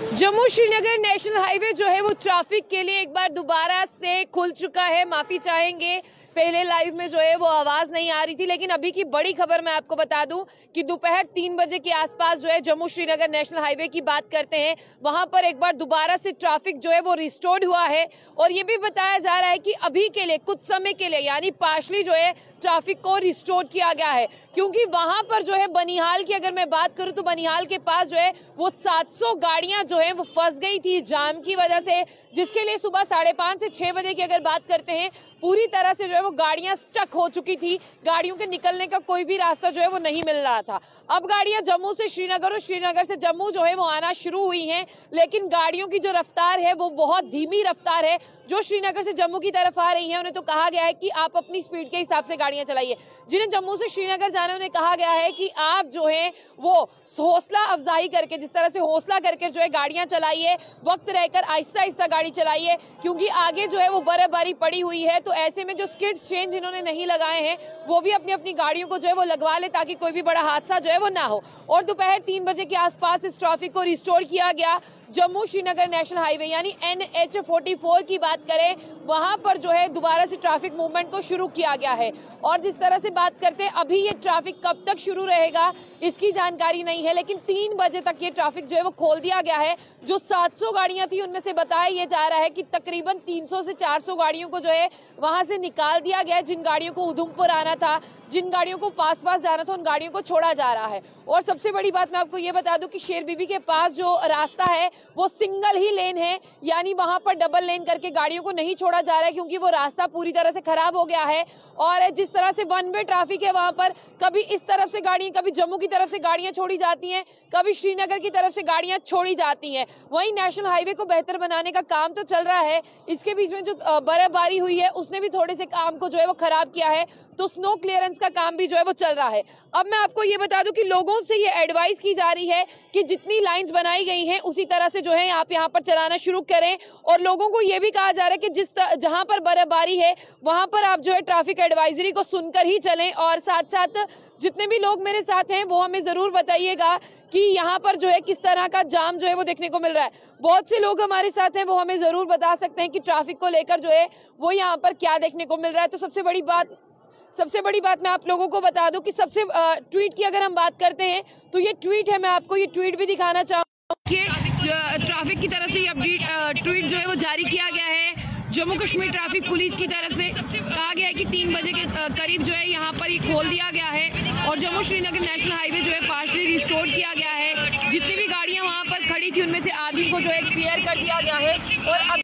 Jammu Srinagar national highway जो है वो ट्रैफिक के लिए एक बार दोबारा से खुल चुका है। माफी चाहेंगे, पहले लाइव में जो है वो आवाज नहीं आ रही थी, लेकिन अभी की बड़ी खबर मैं आपको बता दूं कि दोपहर 3 बजे के आसपास जो है जम्मू श्रीनगर नेशनल हाईवे की बात करते हैं, वहां पर एक बार दोबारा से ट्रैफिक जो है वो रिस्टोर्ड हुआ है। और ये भी बताया जा रहा है कि अभी के लिए कुछ समय के लिए यानी पार्शली जो है ट्रैफिक को रिस्टोर किया गया है, क्योंकि वहां पर जो है बनिहाल की अगर मैं बात करूं तो बनिहाल के पास जो है वो 700 गाड़ियां जो है वो फंस गई थी जाम की वजह से, जिसके लिए सुबह 5:30 से 6 बजे की अगर बात करते हैं पूरी तरह से जो है वो गाड़ियां स्टक हो चुकी थी। गाड़ियों के निकलने का कोई भी रास्ता जो है वो नहीं मिल रहा था। अब गाड़ियां जम्मू से श्रीनगर और श्रीनगर से जम्मू जो है वो आना शुरू हुई हैं, लेकिन गाड़ियों की जो रफ्तार है वो बहुत धीमी रफ्तार है। जो श्रीनगर से जम्मू की तरफ आ रही है उन्हें तो कहा गया है कि आप अपनी स्पीड के हिसाब से गाड़ियां चलाइए। जिन्हें जम्मू से श्रीनगर जाना है उन्हें कहा गया है कि आप जो है वो हौसला अफजाई करके, जिस तरह से हौसला करके जो है गाड़ियां चलाइए, वक्त रहकर आहिस्ता आहिस्ता गाड़ी चलाइए, क्योंकि आगे जो है वो बर्फबारी पड़ी हुई है। तो ऐसे में जो स्किड चेन जिन्होंने नहीं लगाए हैं वो भी अपनी अपनी गाड़ियों को जो है वो लगवा ले, ताकि कोई भी बड़ा हादसा जो है वो ना हो। और दोपहर 3 बजे के आसपास इस ट्रैफिक को रिस्टोर किया गया। जम्मू श्रीनगर नेशनल हाईवे यानी NH 44 की बात करें, वहां पर जो है दोबारा से ट्रैफिक मूवमेंट को शुरू किया गया है। और जिस तरह से बात करते हैं अभी ये ट्रैफिक कब तक शुरू रहेगा इसकी जानकारी नहीं है, लेकिन 3 बजे तक ये ट्रैफिक जो है वो खोल दिया गया है। जो 700 गाड़ियां थी उनमें से बताया ये जा रहा है कि तकरीबन 300 से 400 गाड़ियों को जो है वहां से निकाल दिया गया है। जिन गाड़ियों को उधमपुर आना था, जिन गाड़ियों को पास जाना था, उन गाड़ियों को छोड़ा जा रहा है। और सबसे बड़ी बात मैं आपको ये बता दूं कि शेर बीबी के पास जो रास्ता है वो सिंगल ही लेन है, यानी वहां पर डबल लेन करके गाड़ियों को नहीं छोड़ा जा रहा है, क्योंकि वो रास्ता पूरी तरह से खराब हो गया है। और जिस तरह से वन वे ट्रैफिक है वहां पर कभी इस तरफ से गाड़ियां, कभी जम्मू की तरफ से गाड़ियां छोड़ी जाती हैं, कभी श्रीनगर की तरफ से गाड़ियां छोड़ी जाती हैं। वहीं नेशनल हाईवे को बेहतर बनाने का काम तो चल रहा है, इसके बीच में जो बर्फबारी हुई है उसने भी थोड़े से काम को जो है वो खराब किया है, तो स्नो क्लियरेंस का काम भी जो है वो चल रहा है। अब मैं आपको ये बता दूं कि लोगों से ये एडवाइस की जा रही है कि जितनी लाइंस बनाई गई हैं उसी तरह से जो है आप यहाँ पर चलाना शुरू करें। और लोगों को ये भी कहा जा रहा है कि जहां पर बर्फबारी है वहां पर आप जो है ट्रैफिक एडवाइजरी को सुनकर ही चलें। और साथ साथ जितने भी लोग मेरे साथ हैं वो हमें जरूर बताइएगा कि यहाँ पर जो है किस तरह का जाम जो है वो देखने को मिल रहा है। बहुत से लोग हमारे साथ हैं, वो हमें जरूर बता सकते हैं कि ट्रैफिक को लेकर जो है वो यहाँ पर क्या देखने को मिल रहा है। तो सबसे बड़ी बात मैं आप लोगों को बता दूं कि सबसे ट्वीट की अगर हम बात करते हैं तो ये ट्वीट है, मैं आपको ये ट्वीट भी दिखाना चाहूंगी। ट्रैफिक की तरफ से ये अपडेट ट्वीट जो है वो जारी किया गया है जम्मू कश्मीर ट्रैफिक पुलिस की तरफ से। कहा गया है कि 3 बजे के करीब जो है यहाँ पर ये खोल दिया गया है और जम्मू श्रीनगर नेशनल हाईवे जो है पार्शली रिस्टोर किया गया है। जितनी भी गाड़ियां वहां पर खड़ी थी उनमें से आधी को जो है क्लियर कर दिया गया है। और अब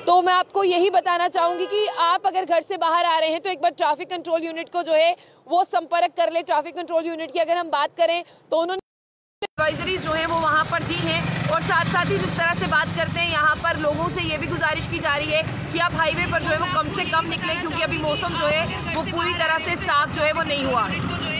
तो मैं आपको यही बताना चाहूंगी कि आप अगर घर से बाहर आ रहे हैं तो एक बार ट्रैफिक कंट्रोल यूनिट को जो है वो संपर्क कर ले। ट्रैफिक कंट्रोल यूनिट की अगर हम बात करें तो उन्होंने एडवाइजरीज जो है वो वहां पर दी हैं। और साथ साथ ही जिस तरह से बात करते हैं यहाँ पर लोगों से ये भी गुजारिश की जा रही है कि आप हाईवे पर जो है वो कम से कम निकलें, क्योंकि अभी मौसम जो है वो पूरी तरह से साफ जो है वो नहीं हुआ है।